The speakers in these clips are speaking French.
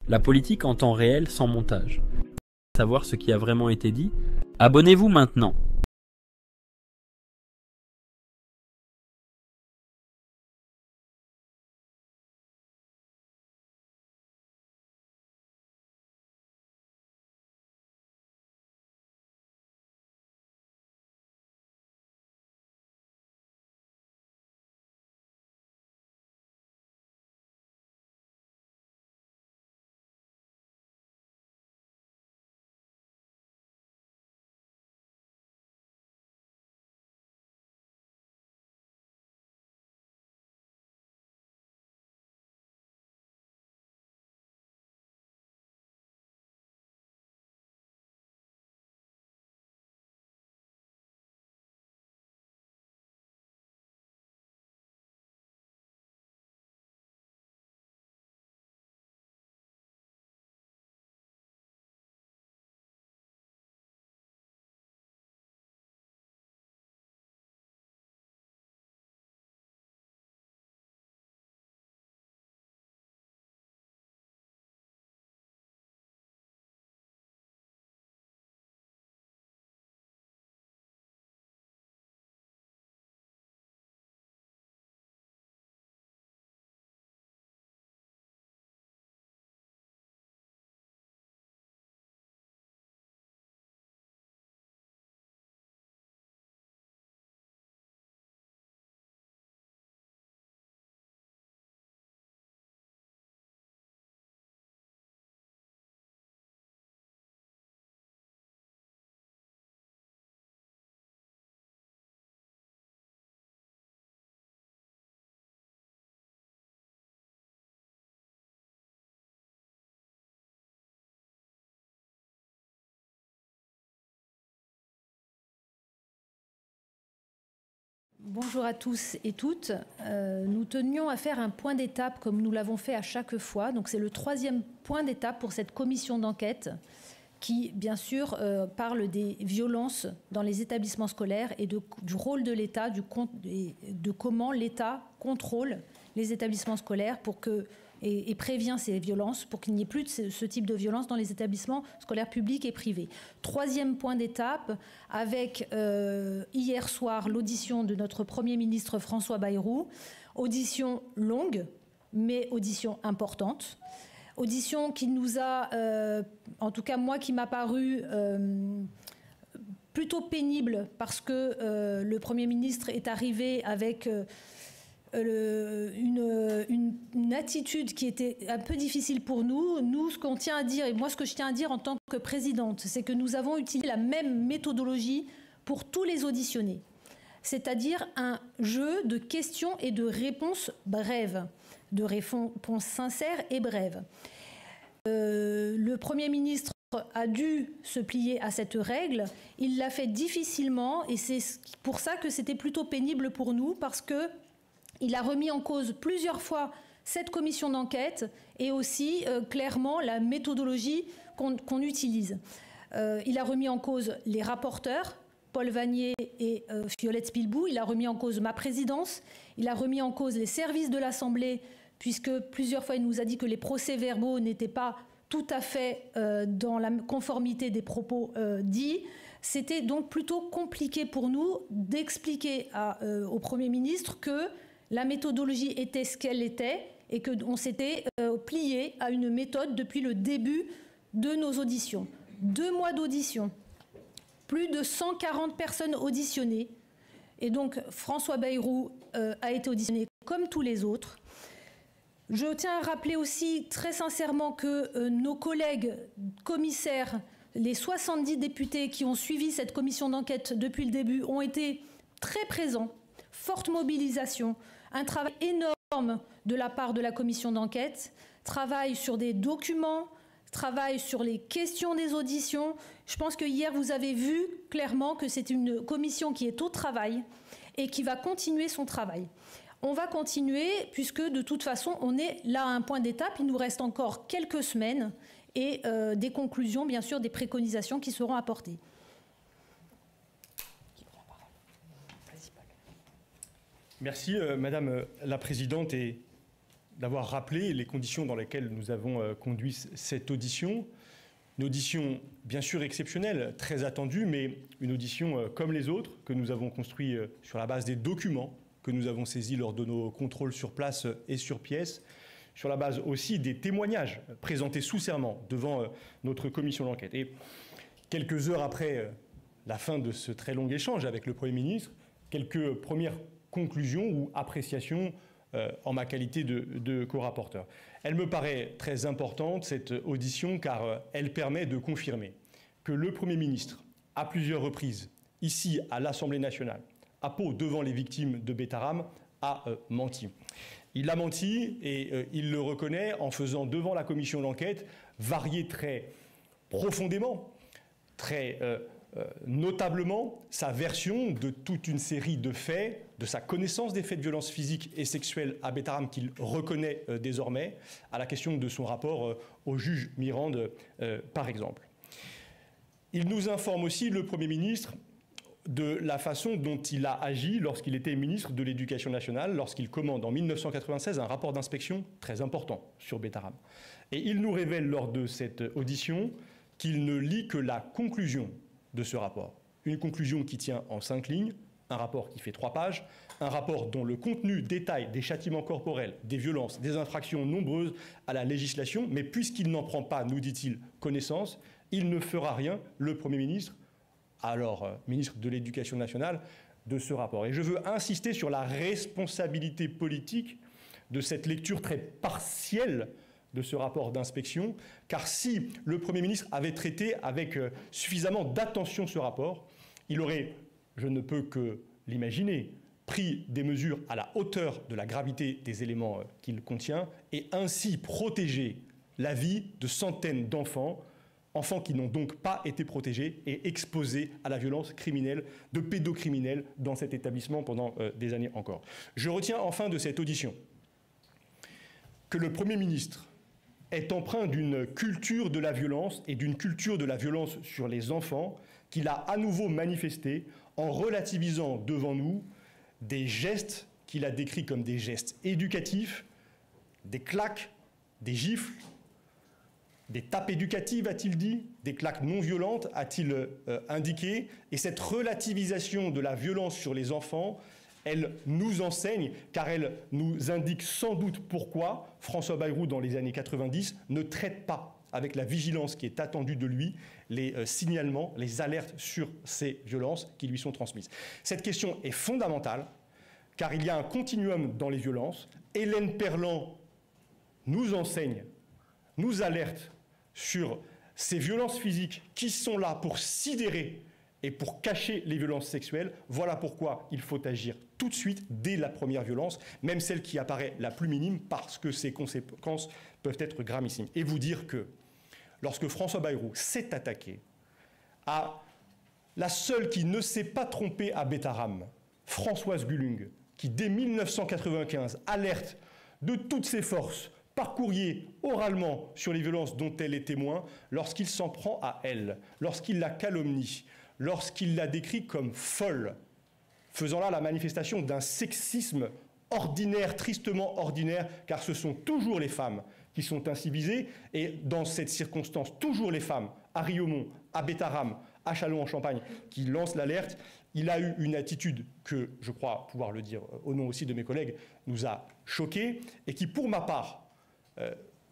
La politique en temps réel sans montage. Savoir ce qui a vraiment été dit? Abonnez-vous maintenant. Bonjour à tous et toutes. Nous tenions à faire un point d'étape comme nous l'avons fait à chaque fois. Donc c'est le 3e point d'étape pour cette commission d'enquête qui, bien sûr, parle des violences dans les établissements scolaires et du rôle de l'État, de comment l'État contrôle les établissements scolaires et prévient ces violences pour qu'il n'y ait plus de ce type de violence dans les établissements scolaires publics et privés. 3e point d'étape, avec hier soir l'audition de notre Premier ministre François Bayrou. Audition longue, mais audition importante. Audition qui nous a, en tout cas moi qui m'a paru plutôt pénible parce que le Premier ministre est arrivé avec une attitude qui était un peu difficile pour nous. Nous, ce qu'on tient à dire, et moi ce que je tiens à dire en tant que présidente, c'est que nous avons utilisé la même méthodologie pour tous les auditionnés. C'est-à-dire un jeu de questions et de réponses brèves, de réponses sincères et brèves. Le Premier ministre a dû se plier à cette règle. Il l'a fait difficilement et c'est pour ça que c'était plutôt pénible pour nous parce qu'il a remis en cause plusieurs fois cette commission d'enquête et aussi clairement la méthodologie qu'on utilise. Il a remis en cause les rapporteurs, Paul Vannier et Violette Spilbou. Il a remis en cause ma présidence. Il a remis en cause les services de l'Assemblée puisque plusieurs fois il nous a dit que les procès-verbaux n'étaient pas tout à fait dans la conformité des propos dits. C'était donc plutôt compliqué pour nous d'expliquer au Premier ministre que la méthodologie était ce qu'elle était et qu'on s'était plié à une méthode depuis le début de nos auditions. 2 mois d'audition, plus de 140 personnes auditionnées. Et donc François Bayrou a été auditionné comme tous les autres. Je tiens à rappeler aussi très sincèrement que nos collègues commissaires, les 70 députés qui ont suivi cette commission d'enquête depuis le début, ont été très présents, forte mobilisation, un travail énorme de la part de la commission d'enquête, travail sur des documents, travail sur les questions des auditions. Je pense que hier, vous avez vu clairement que c'est une commission qui est au travail et qui va continuer son travail. On va continuer puisque de toute façon, on est là à un point d'étape. Il nous reste encore quelques semaines et des conclusions, bien sûr, des préconisations qui seront apportées. Merci, Madame la Présidente. Et d'avoir rappelé les conditions dans lesquelles nous avons conduit cette audition. Une audition bien sûr exceptionnelle, très attendue, mais une audition comme les autres que nous avons construite sur la base des documents que nous avons saisis lors de nos contrôles sur place et sur pièce, sur la base aussi des témoignages présentés sous serment devant notre commission d'enquête. Et quelques heures après la fin de ce très long échange avec le Premier ministre, quelques premières conclusions ou appréciations en ma qualité de co-rapporteur. Elle me paraît très importante, cette audition, car elle permet de confirmer que le Premier ministre, à plusieurs reprises, ici à l'Assemblée nationale, à Pau, devant les victimes de Betaram, a menti. Il a menti et il le reconnaît en faisant devant la commission d'enquête varier très profondément, très notablement sa version de toute une série de faits, de sa connaissance des faits de violence physique et sexuelle à Betaram qu'il reconnaît désormais, à la question de son rapport au juge Mirande, par exemple. Il nous informe aussi, le Premier ministre, de la façon dont il a agi lorsqu'il était ministre de l'Éducation nationale, lorsqu'il commande en 1996 un rapport d'inspection très important sur Betaram. Et il nous révèle lors de cette audition qu'il ne lit que la conclusion de ce rapport. Une conclusion qui tient en 5 lignes, un rapport qui fait 3 pages, un rapport dont le contenu détaille des châtiments corporels, des violences, des infractions nombreuses à la législation, mais puisqu'il n'en prend pas, nous dit-il, connaissance, il ne fera rien, le Premier ministre, alors ministre de l'Éducation nationale, de ce rapport. Et je veux insister sur la responsabilité politique de cette lecture très partielle de ce rapport d'inspection, car si le Premier ministre avait traité avec suffisamment d'attention ce rapport, il aurait, je ne peux que l'imaginer, pris des mesures à la hauteur de la gravité des éléments qu'il contient et ainsi protégé la vie de centaines d'enfants, enfants qui n'ont donc pas été protégés et exposés à la violence criminelle, de pédocriminels dans cet établissement pendant des années encore. Je retiens enfin de cette audition que le Premier ministre est empreint d'une culture de la violence et d'une culture de la violence sur les enfants qu'il a à nouveau manifesté en relativisant devant nous des gestes qu'il a décrits comme des gestes éducatifs, des claques, des gifles, des tapes éducatives, a-t-il dit, des claques non violentes, a-t-il indiqué, et cette relativisation de la violence sur les enfants, elle nous enseigne, car elle nous indique sans doute pourquoi François Bayrou, dans les années 90, ne traite pas avec la vigilance qui est attendue de lui les signalements, les alertes sur ces violences qui lui sont transmises. Cette question est fondamentale, car il y a un continuum dans les violences. Hélène Perlan nous enseigne, nous alerte sur ces violences physiques qui sont là pour sidérer et pour cacher les violences sexuelles. Voilà pourquoi il faut agir tout de suite, dès la première violence, même celle qui apparaît la plus minime, parce que ses conséquences peuvent être gravissimes. Et vous dire que, lorsque François Bayrou s'est attaqué à la seule qui ne s'est pas trompée à Betaram, Françoise Gulung, qui dès 1995 alerte de toutes ses forces, par courrier, oralement, sur les violences dont elle est témoin, lorsqu'il s'en prend à elle, lorsqu'il la calomnie, lorsqu'il la décrit comme folle, faisant là la manifestation d'un sexisme ordinaire, tristement ordinaire, car ce sont toujours les femmes qui sont ainsi visées, et dans cette circonstance, toujours les femmes, à Riaumont, à Betaram, à Châlons-en-Champagne, qui lancent l'alerte. Il a eu une attitude que, je crois pouvoir le dire au nom aussi de mes collègues, nous a choqués, et qui, pour ma part,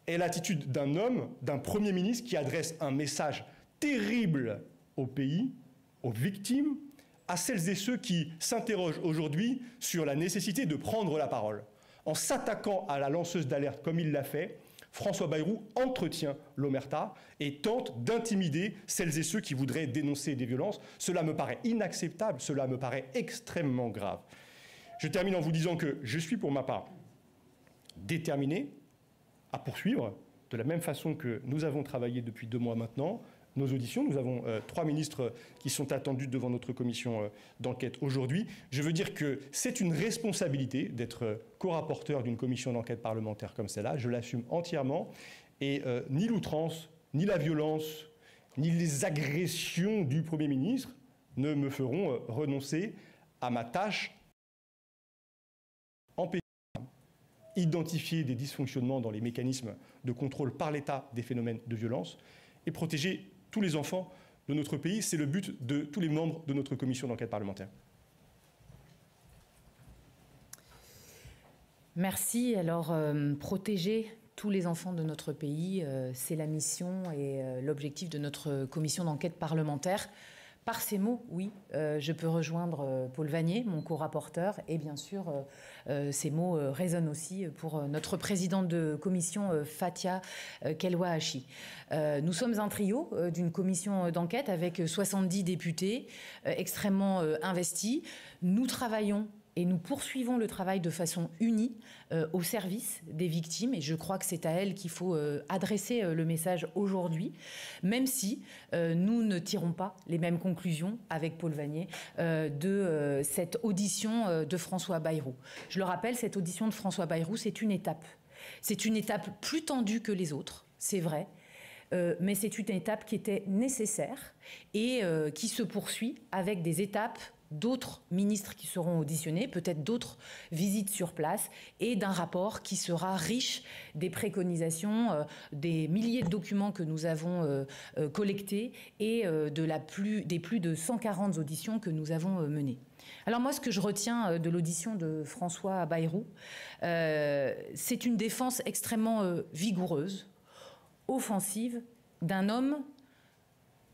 est l'attitude d'un homme, d'un Premier ministre qui adresse un message terrible au pays, aux victimes, à celles et ceux qui s'interrogent aujourd'hui sur la nécessité de prendre la parole. En s'attaquant à la lanceuse d'alerte comme il l'a fait, François Bayrou entretient l'omerta et tente d'intimider celles et ceux qui voudraient dénoncer des violences. Cela me paraît inacceptable, cela me paraît extrêmement grave. Je termine en vous disant que je suis pour ma part déterminé à poursuivre, de la même façon que nous avons travaillé depuis 2 mois maintenant, nos auditions. Nous avons 3 ministres qui sont attendus devant notre commission d'enquête aujourd'hui. Je veux dire que c'est une responsabilité d'être co-rapporteur d'une commission d'enquête parlementaire comme celle-là. Je l'assume entièrement. Et ni l'outrance, ni la violence, ni les agressions du Premier ministre ne me feront renoncer à ma tâche en pays. identifier des dysfonctionnements dans les mécanismes de contrôle par l'État des phénomènes de violence et protéger tous les enfants de notre pays. C'est le but de tous les membres de notre commission d'enquête parlementaire. Merci. Alors, protéger tous les enfants de notre pays, c'est la mission et l'objectif de notre commission d'enquête parlementaire. Par ces mots, oui, je peux rejoindre Paul Vannier, mon co-rapporteur, et bien sûr, ces mots résonnent aussi pour notre présidente de commission, Fathia Kelwa-Hachi. Nous sommes un trio d'une commission d'enquête avec 70 députés extrêmement investis. Nous travaillons et nous poursuivons le travail de façon unie au service des victimes. Et je crois que c'est à elles qu'il faut adresser le message aujourd'hui, même si nous ne tirons pas les mêmes conclusions avec Paul Vannier de cette audition de François Bayrou. Je le rappelle, cette audition de François Bayrou, c'est une étape. C'est une étape plus tendue que les autres, c'est vrai. Mais c'est une étape qui était nécessaire et qui se poursuit avec des étapes d'autres ministres qui seront auditionnés, peut-être d'autres visites sur place et d'un rapport qui sera riche des préconisations, des milliers de documents que nous avons collectés et des plus de 140 auditions que nous avons menées. Alors moi, ce que je retiens de l'audition de François Bayrou, c'est une défense extrêmement vigoureuse, offensive, d'un homme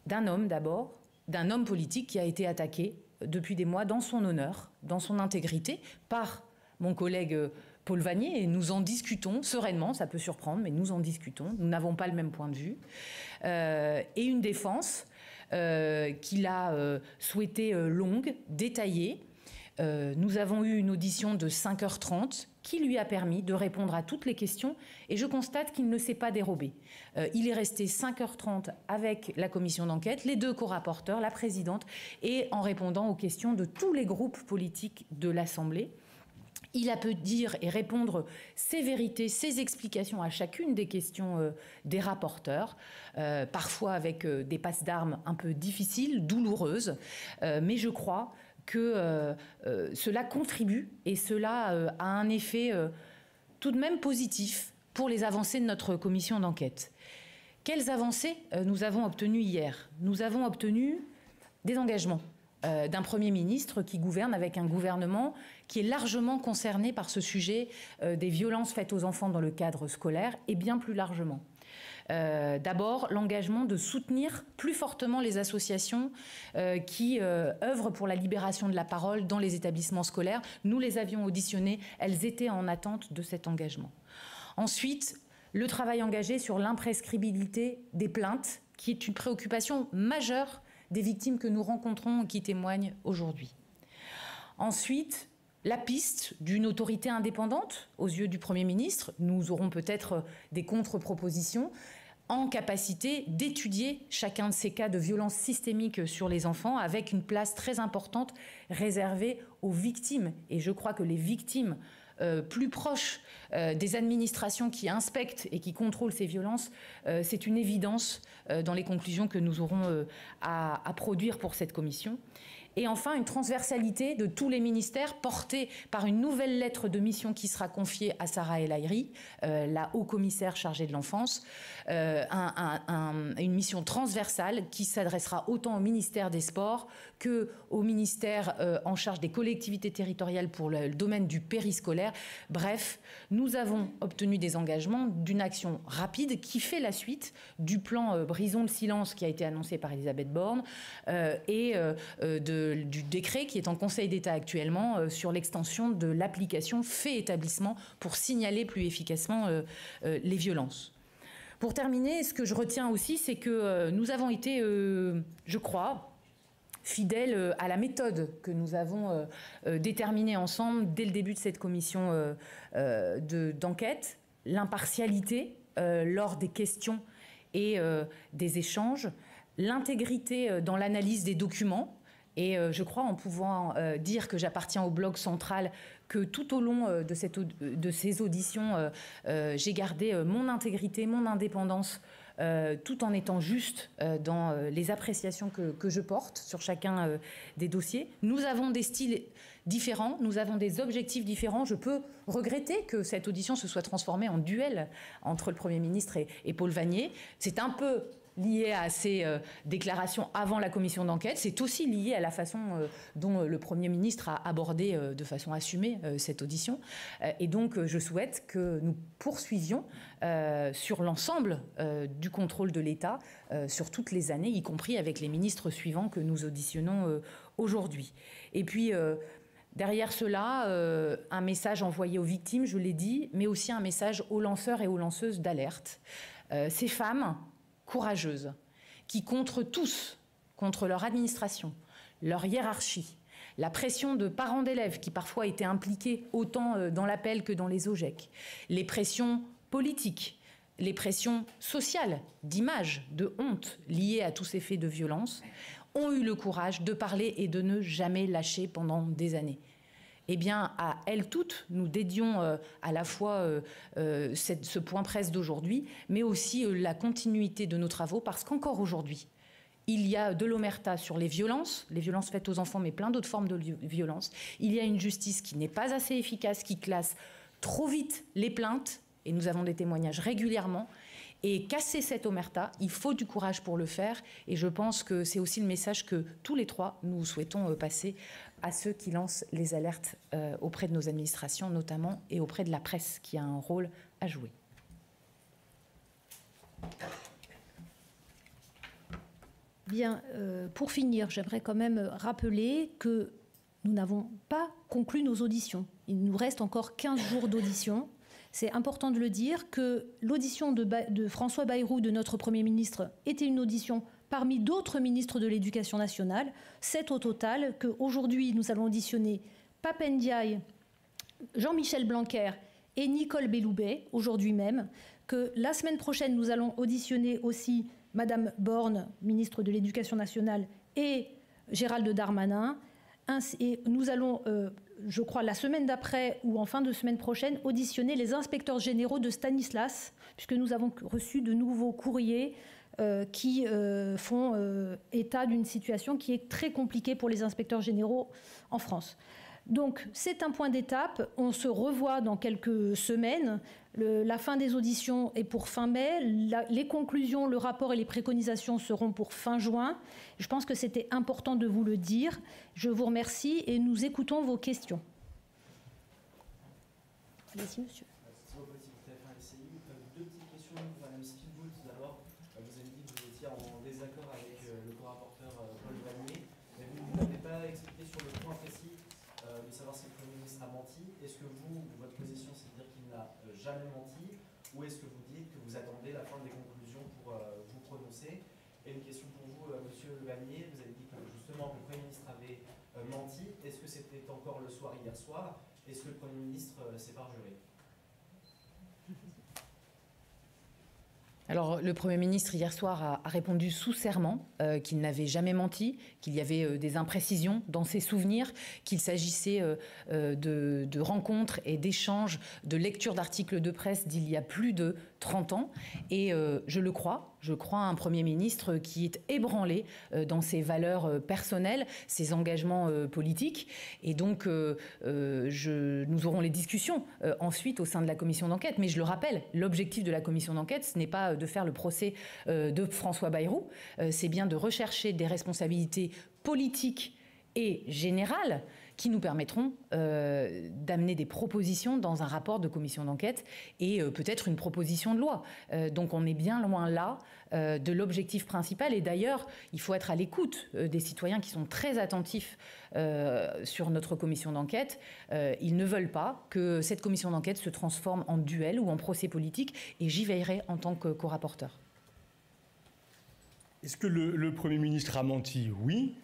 d'abord, d'un homme politique qui a été attaqué depuis des mois dans son honneur, dans son intégrité, par mon collègue Paul Vannier, et nous en discutons sereinement, ça peut surprendre, mais nous en discutons, nous n'avons pas le même point de vue, et une défense qu'il a souhaitée longue, détaillée. Nous avons eu une audition de 5h30 qui lui a permis de répondre à toutes les questions et je constate qu'il ne s'est pas dérobé. Il est resté 5h30 avec la commission d'enquête, les deux co-rapporteurs, la présidente, et en répondant aux questions de tous les groupes politiques de l'Assemblée. Il a pu dire et répondre ses vérités, ses explications à chacune des questions des rapporteurs, parfois avec des passes d'armes un peu difficiles, douloureuses, mais je crois que cela contribue et cela a un effet tout de même positif pour les avancées de notre commission d'enquête. Quelles avancées nous avons obtenues hier? Nous avons obtenu des engagements d'un Premier ministre qui gouverne avec un gouvernement qui est largement concerné par ce sujet des violences faites aux enfants dans le cadre scolaire et bien plus largement. D'abord, l'engagement de soutenir plus fortement les associations qui œuvrent pour la libération de la parole dans les établissements scolaires. Nous les avions auditionnées, elles étaient en attente de cet engagement. Ensuite, le travail engagé sur l'imprescriptibilité des plaintes, qui est une préoccupation majeure des victimes que nous rencontrons et qui témoignent aujourd'hui. Ensuite, la piste d'une autorité indépendante aux yeux du Premier ministre. Nous aurons peut-être des contre-propositions en capacité d'étudier chacun de ces cas de violence systémique sur les enfants avec une place très importante réservée aux victimes. Et je crois que les victimes plus proches des administrations qui inspectent et qui contrôlent ces violences, c'est une évidence dans les conclusions que nous aurons à produire pour cette commission. Et enfin, une transversalité de tous les ministères portée par une nouvelle lettre de mission qui sera confiée à Sarah El Haïry, la haut-commissaire chargée de l'enfance, une mission transversale qui s'adressera autant au ministère des Sports qu'au ministère en charge des collectivités territoriales pour le domaine du périscolaire. Bref, nous avons obtenu des engagements d'une action rapide qui fait la suite du plan Brisons le silence qui a été annoncé par Elisabeth Borne et du décret qui est en Conseil d'État actuellement sur l'extension de l'application fait établissement pour signaler plus efficacement les violences. Pour terminer, ce que je retiens aussi, c'est que nous avons été, je crois, fidèles à la méthode que nous avons déterminée ensemble dès le début de cette commission d'enquête, l'impartialité lors des questions et des échanges, l'intégrité dans l'analyse des documents. Et je crois en pouvant dire que j'appartiens au bloc central, que tout au long de ces auditions, j'ai gardé mon intégrité, mon indépendance tout en étant juste dans les appréciations que je porte sur chacun des dossiers. Nous avons des styles différents, nous avons des objectifs différents. Je peux regretter que cette audition se soit transformée en duel entre le Premier ministre et Paul Vannier. C'est un peu lié à ces déclarations avant la commission d'enquête. C'est aussi lié à la façon dont le Premier ministre a abordé de façon assumée cette audition. Et donc, je souhaite que nous poursuivions sur l'ensemble du contrôle de l'État sur toutes les années, y compris avec les ministres suivants que nous auditionnons aujourd'hui. Et puis, derrière cela, un message envoyé aux victimes, je l'ai dit, mais aussi un message aux lanceurs et aux lanceuses d'alerte. Ces femmes courageuses, qui contre tous, contre leur administration, leur hiérarchie, la pression de parents d'élèves qui parfois étaient impliqués autant dans l'appel que dans les OGEC, les pressions politiques, les pressions sociales, d'image, de honte liées à tous ces faits de violence, ont eu le courage de parler et de ne jamais lâcher pendant des années. Eh bien, à elles toutes, nous dédions à la fois ce point presse d'aujourd'hui, mais aussi la continuité de nos travaux, parce qu'encore aujourd'hui, il y a de l'omerta sur les violences faites aux enfants, mais plein d'autres formes de violences. Il y a une justice qui n'est pas assez efficace, qui classe trop vite les plaintes, et nous avons des témoignages régulièrement. Et casser cette omerta, il faut du courage pour le faire. Et je pense que c'est aussi le message que tous les trois, nous souhaitons passer à ceux qui lancent les alertes auprès de nos administrations notamment, et auprès de la presse qui a un rôle à jouer. Bien, pour finir, j'aimerais quand même rappeler que nous n'avons pas conclu nos auditions. Il nous reste encore 15 jours d'audition. C'est important de le dire que l'audition de François Bayrou, de notre Premier ministre, était une audition parmi d'autres ministres de l'Éducation nationale. 7 au total, qu'aujourd'hui nous allons auditionner Pape Ndiaye, Jean-Michel Blanquer et Nicole Belloubet, aujourd'hui même, que la semaine prochaine nous allons auditionner aussi Madame Borne, ministre de l'Éducation nationale, et Gérald Darmanin. Et nous allons, je crois, la semaine d'après ou en fin de semaine prochaine, auditionner les inspecteurs généraux de Stanislas, puisque nous avons reçu de nouveaux courriers qui font état d'une situation qui est très compliquée pour les inspecteurs généraux en France. Donc c'est un point d'étape, on se revoit dans quelques semaines, la fin des auditions est pour fin mai, les conclusions, le rapport et les préconisations seront pour fin juin. Je pense que c'était important de vous le dire. Je vous remercie et nous écoutons vos questions. Allez-y, monsieur. Deux petites questions pour Mme Spielbout. D'abord, vous avez dit que vous étiez en désaccord avec le co-rapporteur Paul Vannier, mais vous n'avez pas expliqué sur le point précis de savoir si le Premier ministre a menti. Est-ce que vous, votre position, c'est de dire qu'il n'a jamais menti, ou est-ce que vous dites que vous attendez la fin des conclusions pour vous prononcer? Et une question pour vous, Monsieur Vannier, vous avez dit que justement le Premier ministre avait menti. Est-ce que c'était encore le soir hier soir? Est-ce que le Premier ministre s'est parjuré? Alors, le Premier ministre, hier soir, a répondu sous serment qu'il n'avait jamais menti, qu'il y avait des imprécisions dans ses souvenirs, qu'il s'agissait de rencontres et d'échanges, de lectures d'articles de presse d'il y a plus de 30 ans. Et je le crois. Je crois à un Premier ministre qui est ébranlé dans ses valeurs personnelles, ses engagements politiques. Et donc, nous aurons les discussions ensuite au sein de la commission d'enquête. Mais je le rappelle, l'objectif de la commission d'enquête, ce n'est pas de faire le procès de François Bayrou, c'est bien de rechercher des responsabilités politiques et générales qui nous permettront d'amener des propositions dans un rapport de commission d'enquête et peut-être une proposition de loi. Donc on est bien loin là de l'objectif principal. Et d'ailleurs, il faut être à l'écoute des citoyens qui sont très attentifs sur notre commission d'enquête. Ils ne veulent pas que cette commission d'enquête se transforme en duel ou en procès politique, et j'y veillerai en tant que co-rapporteur. Est-ce que le Premier ministre a menti? Oui.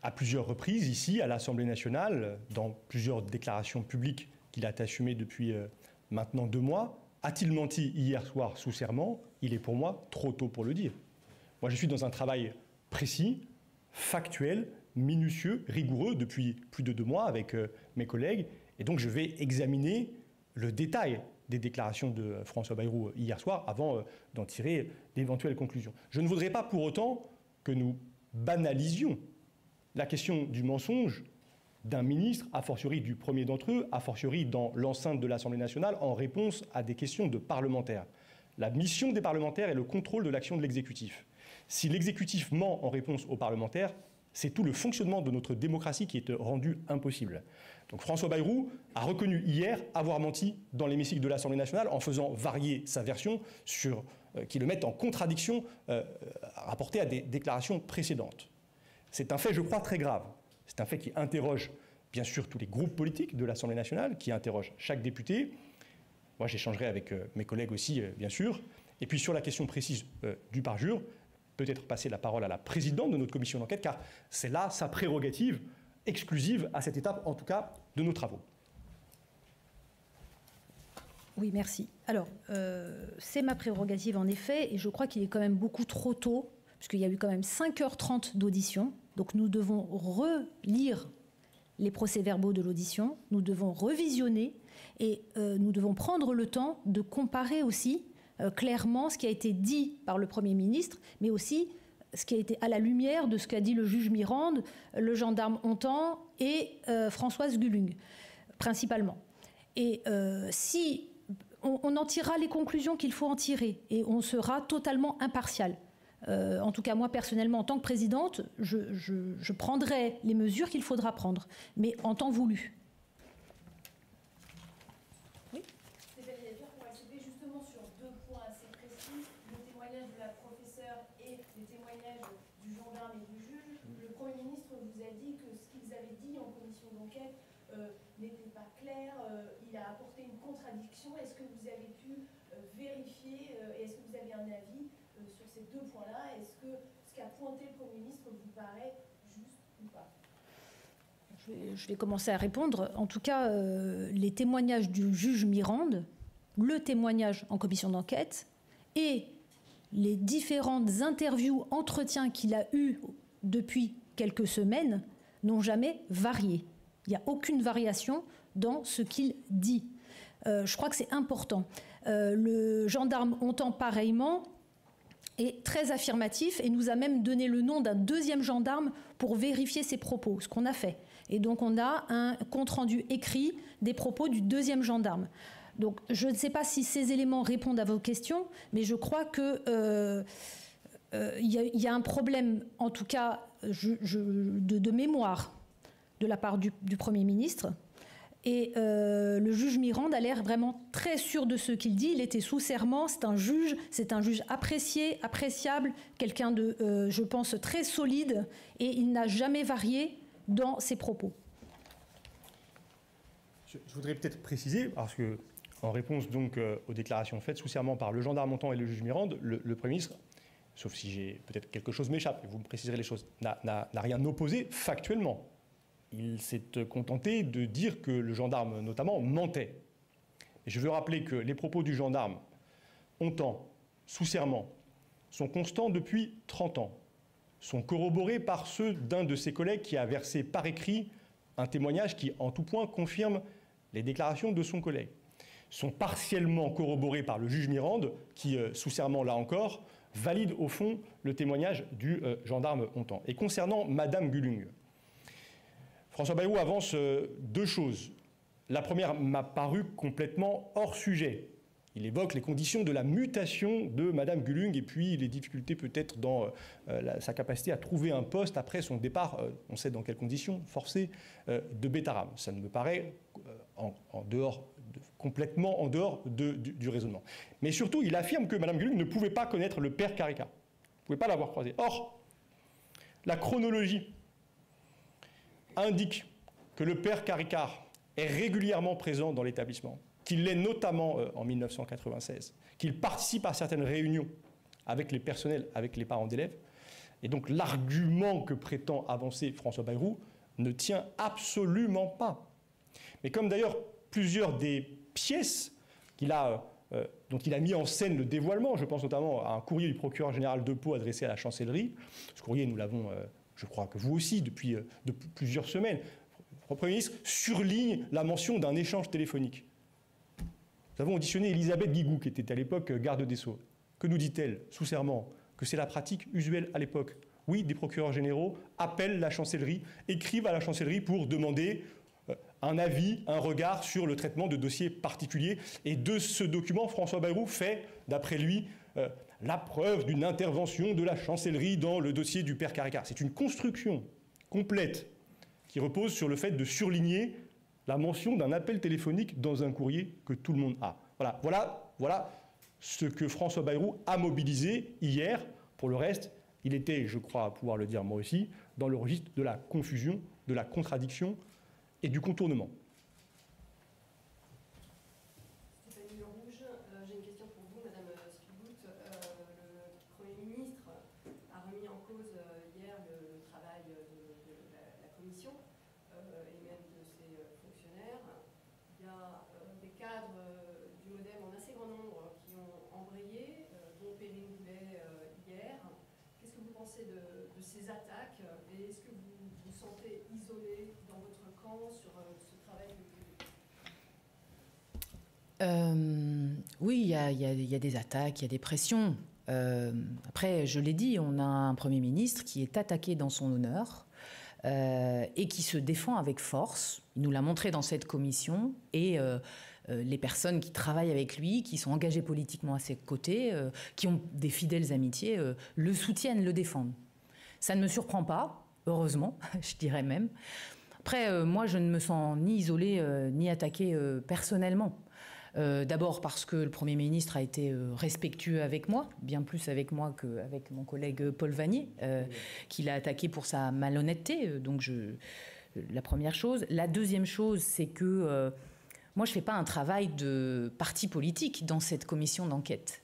À plusieurs reprises, ici, à l'Assemblée nationale, dans plusieurs déclarations publiques qu'il a assumées depuis maintenant 2 mois. A-t-il menti hier soir sous serment? Il est pour moi trop tôt pour le dire. Moi, je suis dans un travail précis, factuel, minutieux, rigoureux depuis plus de 2 mois avec mes collègues. Et donc, je vais examiner le détail des déclarations de François Bayrou hier soir avant d'en tirer d'éventuelles conclusions. Je ne voudrais pas pour autant que nous banalisions la question du mensonge d'un ministre, a fortiori du premier d'entre eux, a fortiori dans l'enceinte de l'Assemblée nationale, en réponse à des questions de parlementaires. La mission des parlementaires est le contrôle de l'action de l'exécutif. Si l'exécutif ment en réponse aux parlementaires, c'est tout le fonctionnement de notre démocratie qui est rendu impossible. Donc François Bayrou a reconnu hier avoir menti dans l'hémicycle de l'Assemblée nationale en faisant varier sa version qui le met en contradiction rapportée à des déclarations précédentes. C'est un fait, je crois, très grave. C'est un fait qui interroge bien sûr tous les groupes politiques de l'Assemblée nationale, qui interroge chaque député. Moi, j'échangerai avec mes collègues aussi, bien sûr. Et puis sur la question précise du parjure, peut-être passer la parole à la présidente de notre commission d'enquête, car c'est là sa prérogative exclusive à cette étape, en tout cas, de nos travaux. Oui, merci. Alors, c'est ma prérogative en effet, et je crois qu'il est quand même beaucoup trop tôt, puisqu'il y a eu quand même 5h30 d'audition, donc nous devons relire les procès-verbaux de l'audition, nous devons revisionner, et nous devons prendre le temps de comparer aussi clairement ce qui a été dit par le Premier ministre, mais aussi ce qui a été à la lumière de ce qu'a dit le juge Mirande, le gendarme Hontan et Françoise Gulung, principalement. Et si on en tirera les conclusions qu'il faut en tirer, et on sera totalement impartial. En tout cas, moi, personnellement, en tant que présidente, je prendrai les mesures qu'il faudra prendre, mais en temps voulu. N'était pas clair, il a apporté une contradiction. Est-ce que vous avez pu vérifier et est-ce que vous avez un avis sur ces deux points-là? Est-ce que ce qu'a pointé le Premier ministre vous paraît juste ou pas? Je vais commencer à répondre. En tout cas, les témoignages du juge Mirande, le témoignage en commission d'enquête et les différentes interviews, entretiens qu'il a eus depuis quelques semaines n'ont jamais varié. Il n'y a aucune variation dans ce qu'il dit. Je crois que c'est important. Le gendarme Hontan, pareillement, est très affirmatif et nous a même donné le nom d'un deuxième gendarme pour vérifier ses propos, ce qu'on a fait. Et donc on a un compte-rendu écrit des propos du deuxième gendarme. Donc je ne sais pas si ces éléments répondent à vos questions, mais je crois que y a un problème, en tout cas, de mémoire de la part du Premier ministre. Et le juge Mirande a l'air vraiment très sûr de ce qu'il dit. Il était sous serment, c'est un juge apprécié, appréciable, quelqu'un de, je pense, très solide, et il n'a jamais varié dans ses propos. Je voudrais peut-être préciser, parce que en réponse donc aux déclarations faites sous serment par le gendarme Hontan et le juge Mirande, le Premier ministre, sauf si j'ai peut-être quelque chose m'échappe, et vous me préciserez les choses, n'a rien opposé factuellement. Il s'est contenté de dire que le gendarme, notamment, mentait. Et je veux rappeler que les propos du gendarme Hontan, sous serment, sont constants depuis 30 ans, sont corroborés par ceux d'un de ses collègues qui a versé par écrit un témoignage qui, en tout point, confirme les déclarations de son collègue, sont partiellement corroborés par le juge Mirande, qui, sous serment, là encore, valide au fond le témoignage du gendarme Hontan. Et concernant Madame Gulung, François Bayrou avance deux choses. La première m'a paru complètement hors sujet. Il évoque les conditions de la mutation de Madame Gulung et puis les difficultés peut-être dans sa capacité à trouver un poste après son départ, on sait dans quelles conditions, forcé, de Betaram. Ça me paraît complètement en dehors du raisonnement. Mais surtout, il affirme que Madame Gulung ne pouvait pas connaître le père Carica, ne pouvait pas l'avoir croisé. Or, la chronologie indique que le père Caricart est régulièrement présent dans l'établissement, qu'il l'est notamment en 1996, qu'il participe à certaines réunions avec les personnels, avec les parents d'élèves. Et donc l'argument que prétend avancer François Bayrou ne tient absolument pas. Mais comme d'ailleurs plusieurs des pièces dont il a mis en scène le dévoilement, je pense notamment à un courrier du procureur général de Pau adressé à la chancellerie, ce courrier nous l'avons... je crois que vous aussi, depuis plusieurs semaines, le Premier ministre surligne la mention d'un échange téléphonique. Nous avons auditionné Elisabeth Guigou, qui était à l'époque garde des Sceaux. Que nous dit-elle, sous serment? Que c'est la pratique usuelle à l'époque. Oui, des procureurs généraux appellent la chancellerie, écrivent à la chancellerie pour demander un avis, un regard sur le traitement de dossiers particuliers. Et de ce document, François Bayrou fait, d'après lui, la preuve d'une intervention de la chancellerie dans le dossier du père Caricart. C'est une construction complète qui repose sur le fait de surligner la mention d'un appel téléphonique dans un courrier que tout le monde a. Voilà ce que François Bayrou a mobilisé hier. Pour le reste, il était, je crois pouvoir le dire moi aussi, dans le registre de la confusion, de la contradiction et du contournement. Stéphanie Lerouge, j'ai une question pour vous, Madame Spielbout. Le Premier ministre a remis en cause hier le travail de la Commission et même de ses fonctionnaires. Il y a des cadres du MoDem en assez grand nombre qui ont embrayé, dont Perrine Goulet hier. Qu'est-ce que vous pensez de ces attaques et est-ce que vous vous sentez isolé dans votre camp sur ce travail que Oui, il y a des attaques, il y a des pressions. Après, je l'ai dit, on a un Premier ministre qui est attaqué dans son honneur et qui se défend avec force. Il nous l'a montré dans cette commission et les personnes qui travaillent avec lui, qui sont engagées politiquement à ses côtés, qui ont des fidèles amitiés, le soutiennent, le défendent. Ça ne me surprend pas, heureusement, je dirais même. Après, moi, je ne me sens ni isolée ni attaquée personnellement. D'abord parce que le Premier ministre a été respectueux avec moi, bien plus avec moi qu'avec mon collègue Paul Vannier, qui l'a attaqué pour sa malhonnêteté. Donc, la première chose. La deuxième chose, c'est que moi, je ne fais pas un travail de parti politique dans cette commission d'enquête.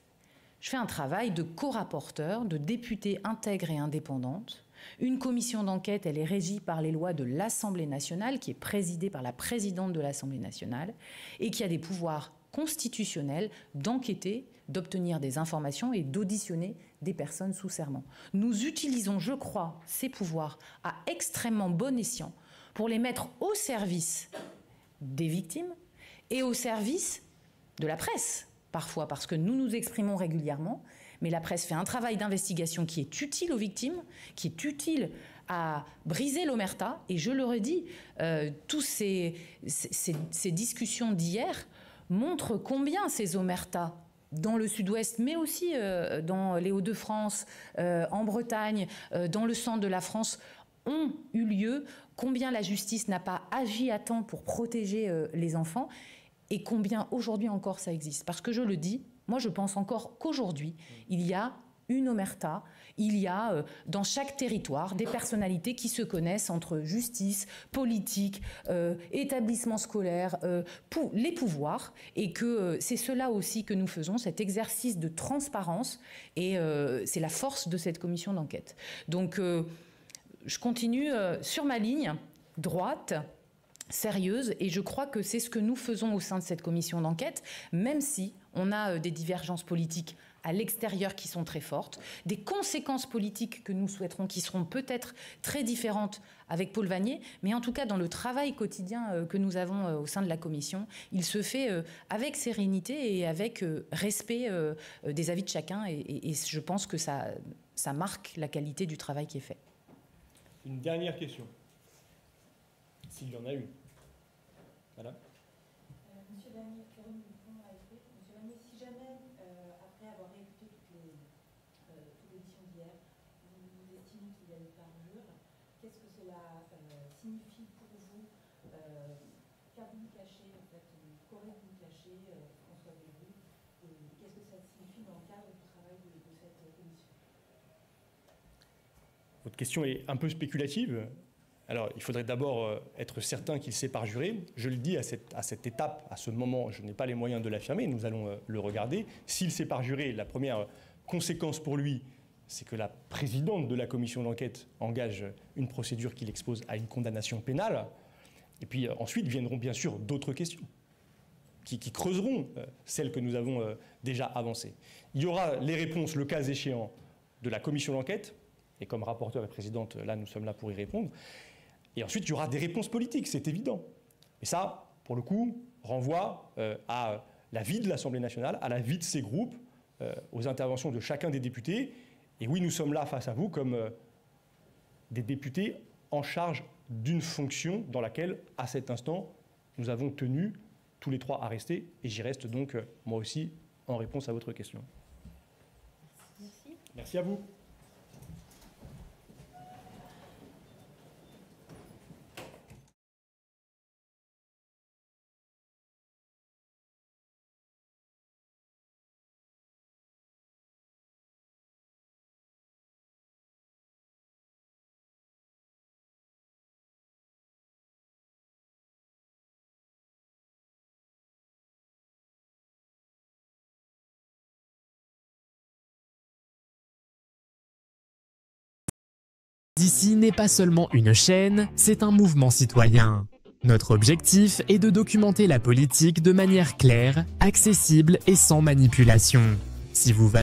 Je fais un travail de co-rapporteur, de députée intègre et indépendante. Une commission d'enquête, elle est régie par les lois de l'Assemblée nationale, qui est présidée par la présidente de l'Assemblée nationale, et qui a des pouvoirs constitutionnels d'enquêter, d'obtenir des informations et d'auditionner des personnes sous serment. Nous utilisons, je crois, ces pouvoirs à extrêmement bon escient pour les mettre au service des victimes et au service de la presse, parfois, parce que nous nous exprimons régulièrement, mais la presse fait un travail d'investigation qui est utile aux victimes, qui est utile à briser l'omerta. Et je le redis, tous ces discussions d'hier montrent combien ces omertas, dans le sud-ouest, mais aussi dans les Hauts-de-France, en Bretagne, dans le centre de la France, ont eu lieu, combien la justice n'a pas agi à temps pour protéger les enfants, et combien aujourd'hui encore ça existe. Parce que je le dis, moi je pense encore qu'aujourd'hui, il y a une omerta, il y a dans chaque territoire des personnalités qui se connaissent entre justice, politique, établissement scolaire, les pouvoirs, et que c'est cela aussi que nous faisons, cet exercice de transparence, et c'est la force de cette commission d'enquête. Donc je continue sur ma ligne droite, sérieuse, et je crois que c'est ce que nous faisons au sein de cette commission d'enquête, même si on a des divergences politiques à l'extérieur qui sont très fortes, des conséquences politiques que nous souhaiterons qui seront peut-être très différentes avec Paul Vannier, mais en tout cas dans le travail quotidien que nous avons au sein de la commission, il se fait avec sérénité et avec respect des avis de chacun, et je pense que ça marque la qualité du travail qui est fait. Une dernière question. S'il y en a une. Voilà. Monsieur Vannier, Corinne Dupont, AFP. Monsieur Vannier, si jamais, après avoir écouté toute l'audition d'hier, vous estimez qu'il y a eu parjure, qu'est-ce que cela signifie pour vous? Qu'a-vous caché, en fait, qu'aurait-vous caché, François Bayrou, et qu'est-ce que ça signifie dans le cadre du travail de cette commission? Votre question est un peu spéculative. Alors, il faudrait d'abord être certain qu'il s'est parjuré. Je le dis à cette étape, à ce moment, je n'ai pas les moyens de l'affirmer, nous allons le regarder. S'il s'est parjuré, la première conséquence pour lui, c'est que la présidente de la commission d'enquête engage une procédure qui l'expose à une condamnation pénale. Et puis ensuite viendront bien sûr d'autres questions qui creuseront celles que nous avons déjà avancées. Il y aura les réponses, le cas échéant, de la commission d'enquête, et comme rapporteur et présidente, là, nous sommes là pour y répondre. Et ensuite, il y aura des réponses politiques, c'est évident. Et ça, pour le coup, renvoie à la vie de l'Assemblée nationale, à la vie de ses groupes, aux interventions de chacun des députés. Et oui, nous sommes là face à vous comme des députés en charge d'une fonction dans laquelle, à cet instant, nous avons tenu tous les trois à rester. Et j'y reste donc, moi aussi, en réponse à votre question. Merci. Merci à vous. D'ici n'est pas seulement une chaîne, c'est un mouvement citoyen. Notre objectif est de documenter la politique de manière claire, accessible et sans manipulation. Si vous